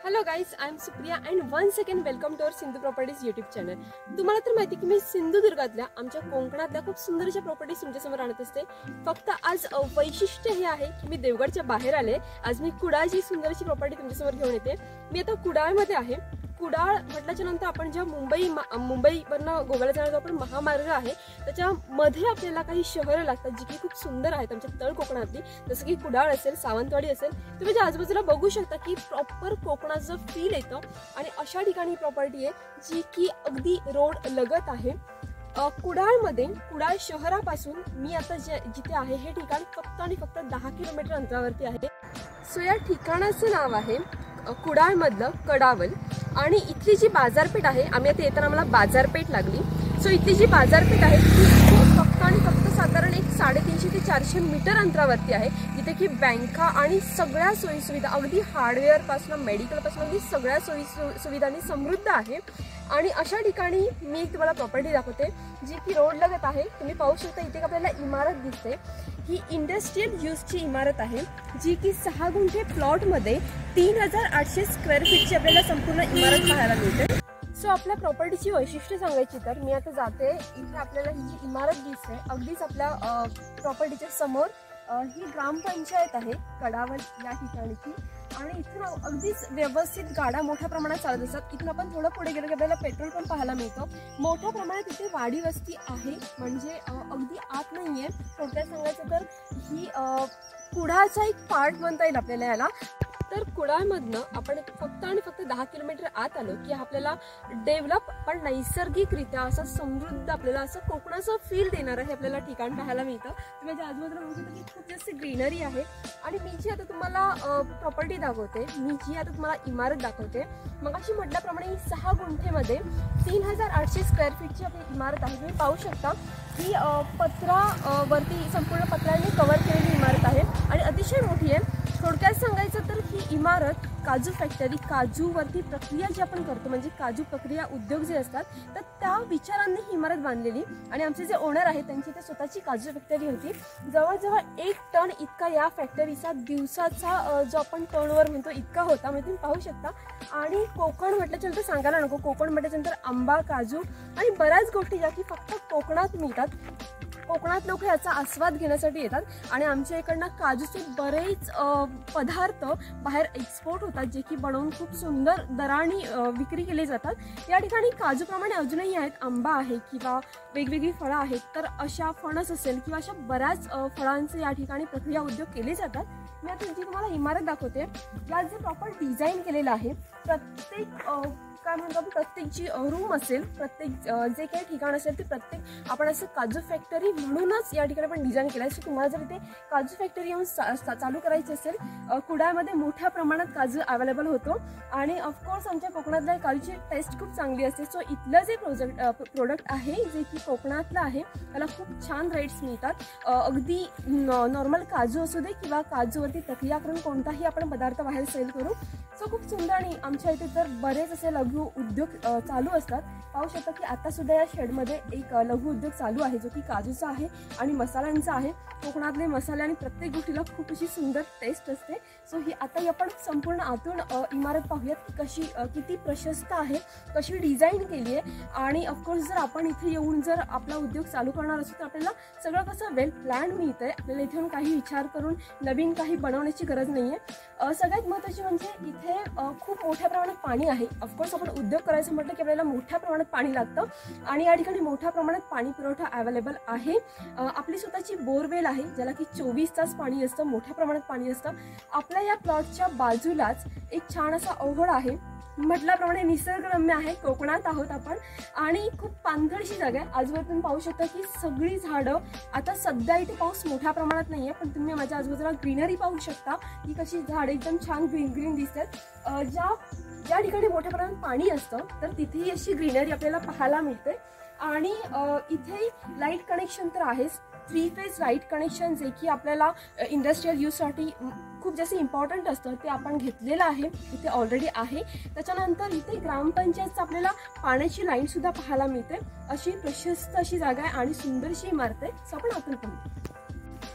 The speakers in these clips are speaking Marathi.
Hello guys, I am Supriya and once again welcome to our Sindhu properties YouTube channel. तुम्हाला तर माहिती की मी सिंधुदुर्गातल्या आमच्या कोकणातल्या खूप सुंदर अशा प्रॉपर्टीज तुमच्यासमोर आणत असते। फक्त आज वैशिष्ट्य हे आहे की मी देवगडच्या बाहेर आले। आज मी कुडाळची सुंदर अशी प्रॉपर्टी तुमच्यासमोर घेऊन येते। मी आता कुडाळमध्ये आहे। कुडाळ म्हटल्याच्या नंतर आपण जेव्हा मुंबईवरनं गोव्याला जाणारा आपण महामार्ग आहे त्याच्यामध्ये आपल्याला काही शहरं लागतात जी की खूप सुंदर आहेत आमच्या तळ कोकणातली, जसं की कुडाळ असेल, सावंतवाडी असेल। तुम्ही ज्या आजूबाजूला बघू शकता की प्रॉपर कोकणाचं फील येतं आणि अशा ठिकाणी प्रॉपर्टी आहे जी की अगदी रोड लगत आहे। कुडाळमध्ये कुडाळ शहरापासून मी आता जिथे आहे हे ठिकाण फक्त आणि फक्त 10 किलोमीटर अंतरावरती आहे। सो या ठिकाणाचं नाव आहे कुडाळमधलं कडावल आणि इथली जी बाजारपेठ आहे, आम्ही आता येताना आम्हाला बाजारपेठ लागली। सो इथली जी बाजारपेठ आहे ती फक्त आणि फक्त साधारण 350 ते 400 मीटर अंतरावरती आहे, जिथे की बँका आणि सगळ्या सोयी सुविधा अगदी हार्डवेअर पासून मेडिकल पासून अगदी सगळ्या सोयी सुविधांनी समृद्ध आहे। आणि अशा ठिकाणी मी तुम्हाला प्रॉपर्टी दाखवते जी की रोड लगत आहे। तुम्ही पाहू शकता इथे आपल्याला इमारत दिसते, ही इंडस्ट्रियल यूजची इमारत आहे जी की 6 गुंठे प्लॉटमध्ये 3800 स्क्वेअर फीटची आपल्याला संपूर्ण इमारत पाहायला मिळते। सो आपल्या प्रॉपर्टीची वैशिष्ट्य सांगायची तर मी आता जाते, इथे आपल्याला ही जी इमारत दिसते अगदीच आपल्या प्रॉपर्टीच्या समोर ही ग्रामपंचायत आहे कडावल या ठिकाणची आणि इथून अगदीच व्यवस्थित गाड्या मोठ्या प्रमाणात चालत असतात। इथून आपण थोडं पुढे गेलो की आपल्याला पेट्रोल पंप पाहायला मिळतो। मोठ्या प्रमाणात इथे वाडी वस्ती आहे, म्हणजे अगदी आत नाहीये। थोडक्यात सांगायचं तर ही कुडाळचा एक पार्ट म्हणता येईल आपल्याला याला। तर कुडाळमधनं आपण फक्त आणि फक्त 10 किलोमीटर आत आलो की आपल्याला डेव्हलप पण नैसर्गिकरित्या असं समृद्ध आपल्याला असं कोकणाचं फील देणारं हे आपल्याला ठिकाण पाहायला मिळतं। तुम्ही ज्या आजूबाजूला बघू शकता की खूप जास्त ग्रीनरी आहे आणि मी जी आता तुम्हाला प्रॉपर्टी दाखवते, मी जी आता तुम्हाला इमारत दाखवते, मग अशी म्हटल्याप्रमाणे 6 गुंठेमध्ये 3800 स्क्वेअर फीटची आपली इमारत आहे। तुम्ही पाहू शकता ही पत्रावरती संपूर्ण पत्राने कव्हर केलेली इमारत आहे आणि अतिशय मोठी आहे। थोडक्यात सांगायचं तर ही इमारत काजू फॅक्टरी, काजूवरती प्रक्रिया जी आपण करतो म्हणजे काजू प्रक्रिया उद्योग जे असतात तर त्या विचारांनी ही इमारत बांधलेली आणि आमचे जे ओनर आहेत त्यांची ते स्वतःची काजू फॅक्टरी होती। जवळजवळ 1 टन इतका या फॅक्टरीचा दिवसाचा जो आपण टर्नओव्हर म्हणतो इतका होता, म्हणजे तुम्ही पाहू शकता। आणि कोकण म्हटल्याच्यानंतर सांगायला नको, कोकण म्हटल्याच्यानंतर आंबा, काजू आणि बऱ्याच गोष्टी ज्या की फक्त कोकणात मिळतात। कोकणात लोक याचा आस्वाद घेण्यासाठी येतात आणि आमच्या इकडनं काजूचे बरेच पदार्थ बाहेर एक्सपोर्ट होतात जे की बनवून खूप सुंदर दराने विक्री केली जातात। या ठिकाणी काजूप्रमाणे अजूनही आहेत, आंबा आहे किंवा वेगवेगळी फळं आहेत, तर अशा फणस असेल किंवा अशा बऱ्याच फळांचे या ठिकाणी प्रक्रिया उद्योग केले जातात। मी आता जी तुम्हाला इमारत दाखवते यात जे प्रॉपर डिझाईन केलेलं आहे, प्रत्येक काय म्हणतो आपण प्रत्येक जी रूम असेल, प्रत्येक जे काही ठिकाण असेल ते प्रत्येक आपण असं काजू फॅक्टरी म्हणूनच या ठिकाणी आपण डिझाईन केलं आहे। सो तुम्हाला जर इथे काजू फॅक्टरी येऊन चालू करायची असेल, कुडाळमध्ये मोठ्या प्रमाणात काजू अवेलेबल होतो आणि ऑफकोर्स आमच्या कोकणातल्या काजूची टेस्ट खूप चांगली असते। सो इथलं जे प्रोडक्ट आहे जे की कोकणातलं आहे त्याला खूप छान रेट्स मिळतात। अगदी नॉर्मल काजू असू दे किंवा काजूवरती प्रक्रिया करून कोणताही आपण पदार्थ बाहेर सेल करू। सो खूप सुंदर आणि आमच्या इथे तर बरेच असे लघु उद्योग चालू असतात। पाहू शकता की आता सुद्धा या शेडमध्ये एक लघु उद्योग चालू आहे जो की काजूचा आहे आणि मसाल्यांचा आहे। कोकणातले मसाले आणि प्रत्येक गोष्टीला खूप अशी सुंदर टेस्ट असते। सो ही आता आपण संपूर्ण आतून इमारत पाहूयात कशी किती प्रशस्त आहे, कशी डिझाईन केली आहे आणि ऑफकोर्स जर आपण इथे येऊन जर आपला उद्योग चालू करणार असू तर आपल्याला सगळं कसं वेल प्लॅन मिळतंय। आपल्याला इथे येऊन काही विचार करून नवीन काही बनवण्याची गरज नाही आहे। सगळ्यात महत्त्वाची म्हणजे इथे खूप मोठ्या प्रमाणात पाणी आहे। ऑफकोर्स आपण उद्योग करायचं म्हटलं की आपल्याला मोठ्या प्रमाणात पाणी लागतं आणि या ठिकाणी मोठ्या प्रमाणात पाणी पुरवठा अवेलेबल आहे। आपली स्वतःची बोरवेल आहे ज्याला की 24 तास पाणी असतं, मोठ्या प्रमाणात पाणी असतं। आपल्या या प्लॉटच्या बाजूलाच एक छान असा ओहोळ आहे, म्हटल्याप्रमाणे निसर्गरम्य आहे, कोकणात आहोत आपण आणि खूप पाणथळशी जागा आहे। आजूबाजूला पाहू शकता की सगळी झाडं, आता सध्या इथे पाऊस मोठ्या प्रमाणात नाहीये पण तुम्ही माझ्या आजूबाजूला ग्रीनरी पाहू शकता की कशी झाडं एकदम छान ग्रीन ग्रीन दिसतात। ज्या ठिकाणी मोठ्या प्रमाणात पाणी असतं तर तिथेही अशी ग्रीनरी आपल्याला पाहायला मिळते आणि इथे लाईट कनेक्शन तर आहेच, 3 फेज लाईट कनेक्शन जे की आपल्याला इंडस्ट्रियल यूजसाठी खूप जास्त इम्पॉर्टंट असतं ते आपण घेतलेलं आहे, इथे ऑलरेडी आहे। त्याच्यानंतर इथे ग्रामपंचायतचं आपल्याला पाण्याची लाईन सुद्धा पाहायला मिळते। अशी प्रशस्त अशी जागा आहे आणि सुंदरशी इमारत आहे। सो आपण आतून पाहू।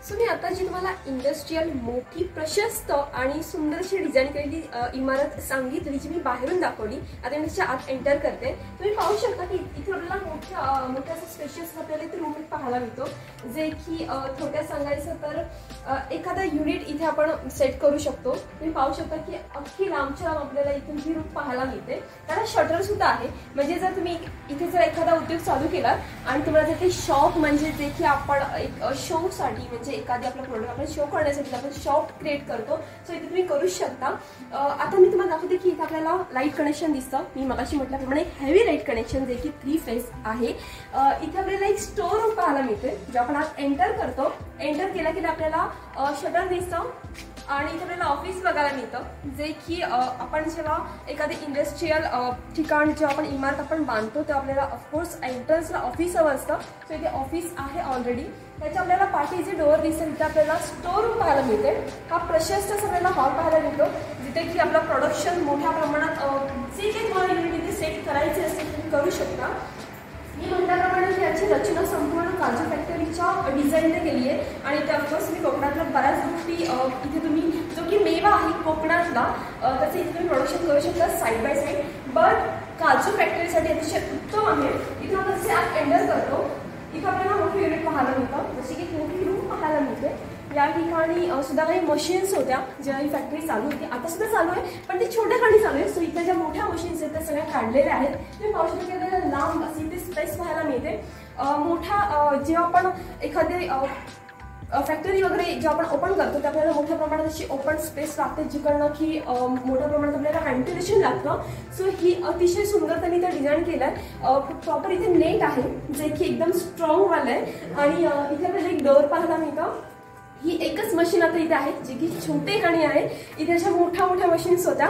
सो मी आता जी तुम्हाला इंडस्ट्रियल मोठी प्रशस्त आणि सुंदर अशी डिझाईन केलेली इमारत सांगितली, जी मी बाहेरून दाखवली, आता मी त्याच्या आत एंटर करते. तुम्ही पाहू शकता की इथे आपल्याला मोठा असं स्पेशियस आपल्याला इथे रूम पाहायला मिळतो, जे की थोडक्यात सांगायचं तर एखादा युनिट इथे आपण सेट करू शकतो. तुम्ही पाहू शकता की अख्खी लांबच्या लांब आपल्याला इथून ही रूम पाहायला मिळते. त्याला शटर सुद्धा आहे, म्हणजे जर तुम्ही इथे जर एखादा उद्योग चालू केला आणि तुम्हाला जर ते शॉप म्हणजे जे की आपण एक शोसाठी म्हणजे एखादी आपला प्रोडक्ट आपण शो करण्यासाठी आपण शॉप क्रिएट करतो, सो इथे तुम्ही करू शकता. आता मी तुम्हाला दाखवते की इथे आपल्याला लाईट कनेक्शन दिसतं. मी मगाशी म्हटल्याप्रमाणे हेवी लाईट कनेक्शन जे की 3 फेज आहे. इथे आपल्याला एक स्टोर रूम पाहायला मिळते, जे आपण आज एंटर करतो. एंटर केला की आपल्याला शटर दिसतं आणि इथे आपल्याला ऑफिस बघायला मिळतं, जे की आपण जेव्हा एखादे इंडस्ट्रियल ठिकाण जेव्हा आपण इमारत आपण बांधतो तेव्हा आपल्याला ऑफकोर्स एंट्रन्सला ऑफिस हवं असतं. सो इथे ऑफिस आहे ऑलरेडी. त्याच्या आपल्याला पाठी जे डोअर दिसेल तिथे आपल्याला स्टोर रूम पाहायला मिळते. हा प्रशस्त आपल्याला हॉल पाहायला मिळतो, जिथे की आपलं प्रोडक्शन मोठ्या प्रमाणात जे काही तुम्हाला युनिट इथे सेट करायचे असते तुम्ही करू शकता. मी म्हटल्याप्रमाणे याची रचना संपूर्ण काजू फॅक्टरीच्या डिझाईनने केली आहे आणि ते ऑफकोर्स मी कोकणातल्या बऱ्याच गोष्टी इथे तुम्ही जो की मेवा आहे कोकणातला त्याचं इथे तुम्ही प्रोडक्शन करू शकता साईड बाय साईड. बट काजू फॅक्टरीसाठी अतिशय उत्तम आहे. इथे आपण जसे आत एंटर करतो इथे आपल्याला मोठे युनिट पाहायला मिळतं, जसे की मोठी रूम पाहायला मिळते. या ठिकाणी सुद्धा काही मशीन्स होत्या जेव्हा ही फॅक्टरी चालू होती, आता सुद्धा चालू आहे पण ते छोट्या खाणी चालू आहे. सो इथे ज्या मोठ्या मशीन्स आहेत त्या सगळ्या काढलेल्या आहेत. तुम्ही पाहू शकता की आपल्याला लांब अशी इथे स्पेस पाहायला मिळते. मोठा जेव्हा आपण एखादे फॅक्टरी वगैरे जेव्हा आपण ओपन करतो त्या आपल्याला मोठ्या प्रमाणात अशी ओपन स्पेस लागते, जिकडनं की मोठ्या प्रमाणात आपल्याला व्हेंटिलेशन लागतं. सो ही अतिशय सुंदर त्यांनी ते डिझाईन केलं आहे. प्रॉपर इथे नेट आहे जे की एकदम स्ट्रॉंग वालं आहे आणि इथे आपल्याला एक डोअर पाहायला मिळतं. ही एकच मशीन आता इथे आहे जी की छोटे खाणी आहे. इथे अशा मोठ्या मोठ्या मशीन्स होत्या.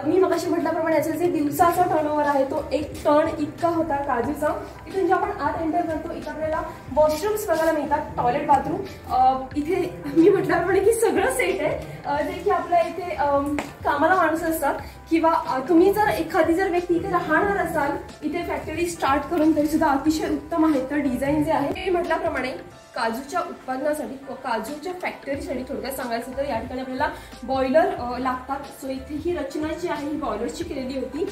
मी मगाशी म्हटल्याप्रमाणे याचा जे दिवसाचा टर्नओव्हर आहे तो 1 टन इतका होता काजूचा. इथून जेव्हा आपण आत एंटर करतो इथे आपल्याला वॉशरूम्स बघायला मिळतात, टॉयलेट बाथरूम. इथे मी म्हटल्याप्रमाणे की सगळं सेट आहे, जे की आपल्या इथे कामाला माणसं असतात किंवा तुम्ही जर एखादी जर व्यक्ती इथे राहणार असाल इथे फॅक्टरी स्टार्ट करून तरी सुद्धा अतिशय उत्तम आहे. तर डिझाईन जे आहे मी म्हटल्याप्रमाणे काजूच्या उत्पादनासाठी काजूच्या फॅक्टरीसाठी थोडक्यात सांगायचं तर या ठिकाणी आपल्याला बॉयलर लागतात. सो इथे ही रचना जी आहे ही बॉयलरची केलेली होती,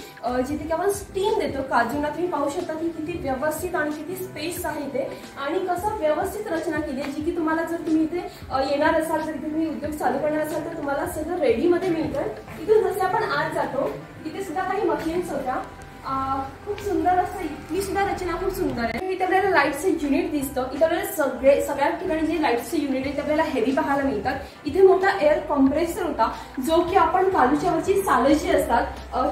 जिथे की आपण स्टीम देतो काजूंना. तुम्ही पाहू शकता की किती व्यवस्थित आणि किती स्पेस आहे इथे आणि कसं व्यवस्थित रचना केली आहे, जी की तुम्हाला जर तुम्ही इथे येणार असाल जर इथे तुम्ही उद्योग चालू करणार असाल तर तुम्हाला सगळं रेडीमध्ये मिळतं. इथून जसे आपण आत जातो इथे सुद्धा काही मशीन्स होत्या. खूप सुंदर असं इथली सुद्धा रचना खूप सुंदर आहे. इथे आपल्याला लाईटचं युनिट दिसतं. इथे आपल्याला सगळ्या ठिकाणी जे लाईटचे युनिट आहेत ते आपल्याला हेवी पाहायला मिळतात. इथे मोठा एअर कॉम्प्रेसर होता, जो की आपण काजूच्या वरची सालं जी असतात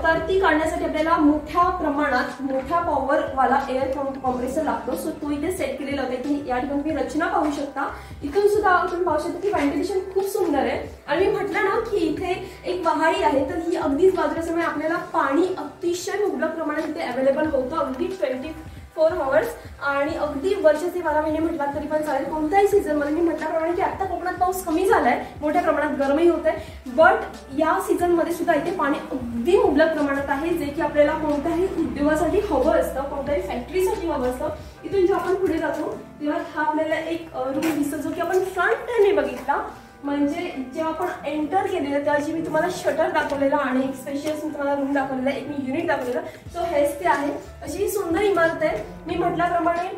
तर ती काढण्यासाठी आपल्याला मोठ्या प्रमाणात मोठ्या पॉवरवाला एअर कॉम्प्रेसर लागतो. सो तो इथे सेट केलेला होता. इथे या ठिकाणी तुम्ही रचना पाहू शकता. इथून सुद्धा तुम्ही पाहू शकता की व्हेंटिलेशन खूप सुंदर आहे. आणि मी म्हटलं ना की इथे एक वहाळी आहे, तर ही अगदीच बाजूला असल्यामुळे आपल्याला पाणी अतिशय मुबलक प्रमाणात इथे अवेलेबल होतं, अगदी 24 आवर्स. आणि अगदी वर्षाचे 12 महिने म्हटलात तरी पण चालेल. कोणत्याही सीझन मध्ये मी म्हटल्याप्रमाणे की आता कोकणात पाऊस कमी झालाय, मोठ्या प्रमाणात गरमही होत आहे, बट या सीझन मध्ये सुद्धा इथे पाणी अगदी मुबलक प्रमाणात आहे, जे की आपल्याला कोणत्याही उद्योगासाठी हवं असतं, कोणत्याही फॅक्टरीसाठी हवं असतं. इथून जेव्हा आपण पुढे जातो तेव्हा हा आपल्याला एक रूम दिसतो, जो की आपण फ्रंटने बघितला. म्हणजे जेव्हा आपण एंटर केलेलं तेव्हा जी मी तुम्हाला शटर दाखवलेला आणि एक स्पेशियस मी तुम्हाला रूम दाखवलेला, एक मी युनिट दाखवलेलं, सो हेच ते आहे. अशी ही सुंदर इमारत आहे. मी म्हटल्याप्रमाणे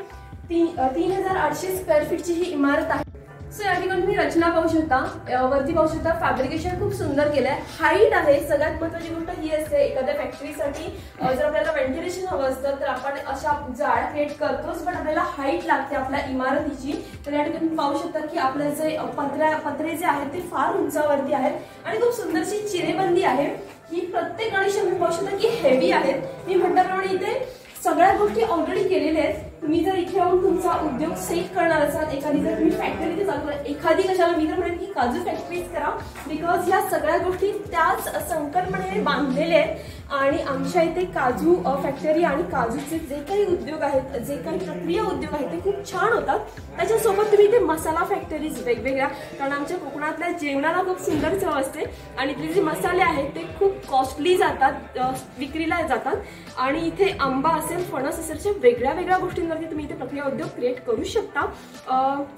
3800 स्क्वेअर फीटची ही इमारत आहे. सो या ठिकाणी तुम्ही रचना पाहू शकता, वरती पाहू शकता फॅब्रिकेशन खूप सुंदर केलंय. हाईट आहे. सगळ्यात महत्त्वाची गोष्ट ही असते एखाद्या फॅक्टरीसाठी जर आपल्याला व्हेंटिलेशन हवं असतं तर आपण अशा जाळ्या क्रिएट करतोच, पण आपल्याला हाईट लागते आपल्या इमारतीची. तर या ठिकाणी पाहू शकता की आपले जे पत्रे जे आहेत ते फार उंचावरती आहेत आणि खूप सुंदरशी चिरेबंदी आहे. ही प्रत्येक कनेक्शन तुम्ही पाहू शकता की हेवी आहेत. मी म्हटल्याप्रमाणे इथे सगळ्या गोष्टी ऑलरेडी केलेल्या आहेत. तुम्ही जर इथे येऊन तुमचा उद्योग सेट करणार असाल, एखादी जर तुम्ही फॅक्टरी चालू करा, एखादी कशाला मी तर म्हणेन की काजू फॅक्टरीज करा, बिकॉज ह्या सगळ्या गोष्टी त्याच संकल्पनेने बांधलेल्या आहेत. आणि आमच्या इथे काजू फॅक्टरी आणि काजूचे जे काही उद्योग आहेत, जे काही प्रक्रिया उद्योग आहेत ते खूप छान होतात. त्याच्यासोबत तुम्ही इथे मसाला फॅक्टरीज वेगवेगळ्या, कारण आमच्या कोकणातल्या जेवणाला खूप सुंदर चव असते आणि इथले जे मसाले आहेत ते खूप कॉस्टली जातात, विक्रीला जातात आणि इथे आंबा असेल, फणस असेल, अशा वेगळ्या वेगळ्या गोष्टींवरती तुम्ही इथे प्रक्रिया उद्योग क्रिएट करू शकता.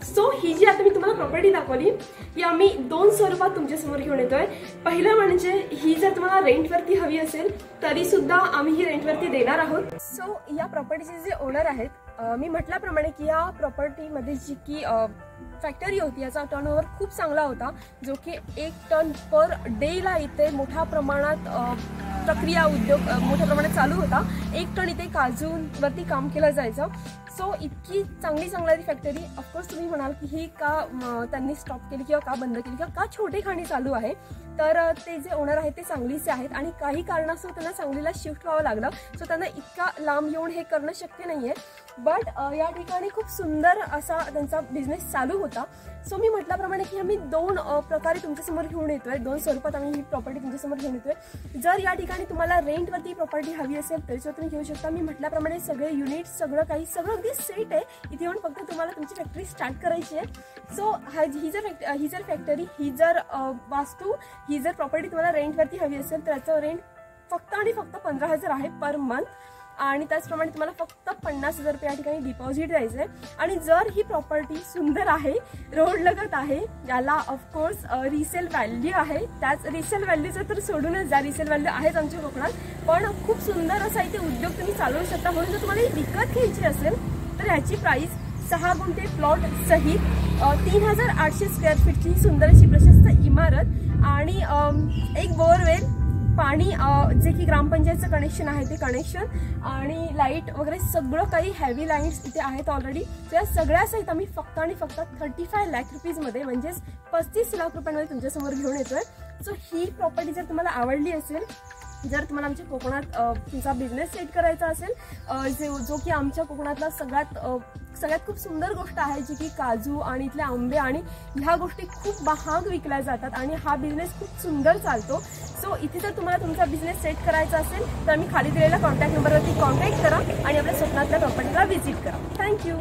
सो ही जी आता मी तुम्हाला प्रॉपर्टी दाखवली ही आम्ही 2 स्वरूपात तुमच्यासमोर घेऊन येतोय. पहिलं म्हणजे ही जर तुम्हाला रेंटवरती हवी असेल तरी सुद्धा आम्ही ही रेंटवरती देणार आहोत. सो या प्रॉपर्टीचे जे ओनर आहेत, मी म्हटल्याप्रमाणे की या प्रॉपर्टीमध्ये जी की फॅक्टरी होती याचा टर्नओव्हर खूप चांगला होता, जो की 1 टन पर डेला इथे मोठ्या प्रमाणात प्रक्रिया उद्योग मोठ्या प्रमाणात चालू होता. 1 टन इथे काजूंवरती काम केलं जायचं. सो इतकी चांगली फॅक्टरी. ऑफकोर्स तुम्ही म्हणाल की ही का त्यांनी स्टॉप केली किंवा का बंद केली किंवा का छोटे खाणी चालू आहे, तर ते जे ओनर आहेत ते सांगलीचे आहेत आणि काही कारणास्तव त्यांना सांगलीला शिफ्ट व्हावं लागलं. सो त्यांना इतका लांब येऊन हे करणं शक्य नाही आहे. बट या ठिकाणी खूप सुंदर असा त्यांचा बिझनेस चालू होता. सो मी म्हटल्याप्रमाणे की आम्ही 2 प्रकारे तुमच्यासमोर घेऊन येतोय, 2 स्वरूपात आम्ही ही प्रॉपर्टी तुमच्यासमोर घेऊन येतोय. जर या ठिकाणी तुम्हाला रेंटवरती प्रॉपर्टी हवी असेल तरी सुद्धा तुम्ही घेऊ शकता. मी म्हटल्याप्रमाणे सगळे युनिट सगळं अगदी सेट आहे. इथे येऊन फक्त तुम्हाला तुमची फॅक्टरी स्टार्ट करायची आहे. सो ही जर फॅक्टरी, ही जर वास्तू, ही जर प्रॉपर्टी तुम्हाला रेंटवरती हवी असेल तर त्याचं रेंट फक्त आणि फक्त 15,000 आहे पर मंथ. आणि त्याचप्रमाणे तुम्हाला फक्त 50,000 रुपये या ठिकाणी डिपॉझिट द्यायचं आहे. आणि जर ही प्रॉपर्टी सुंदर आहे, रोड लगत आहे, याला ऑफकोर्स रिसेल व्हॅल्यू आहे. त्याच रिसेल व्हॅल्यूचं तर सोडूनच जा, रिसेल व्हॅल्यू आहेच आमच्या कोकणात, पण खूप सुंदर असा इथे उद्योग तुम्ही चालवू शकता. म्हणून जर तुम्हाला ही विकत घ्यायची असेल तर ह्याची प्राइस 6 गुंठे प्लॉट सहित 3,800 स्क्वेअर फीटची सुंदर अशी प्रशस्त इमारत आणि एक बोरवेल, पाणी जे की ग्रामपंचायतचं कनेक्शन आहे ते कनेक्शन आणि लाईट वगैरे सगळं काही हॅवी लाईट्स इथे आहेत ऑलरेडी. तर या सगळ्या सहित आम्ही फक्त आणि फक्त 35 लाख रुपीजमध्ये म्हणजेच 35 लाख रुपयांमध्ये तुमच्यासमोर घेऊन येतोय. सो ही प्रॉपर्टी जर तुम्हाला आवडली असेल, जर तुम्हाला आमच्या कोकणात तुमचा बिझनेस सेट करायचा असेल, जो की आमच्या कोकणातला सगळ्यात खूप सुंदर गोष्ट आहे, जी की काजू आणि इथले आंबे आणि ह्या गोष्टी खूप महाग विकल्या जातात आणि हा बिझनेस खूप सुंदर चालतो. सो इथे जर तुम्हाला तुमचा बिझनेस सेट करायचा असेल तर मी खाली दिलेल्या कॉन्टॅक्ट नंबरवरती कॉन्टॅक्ट करा आणि आपल्या स्वप्नातल्या प्रॉपर्टीला व्हिजिट करा. थँक्यू.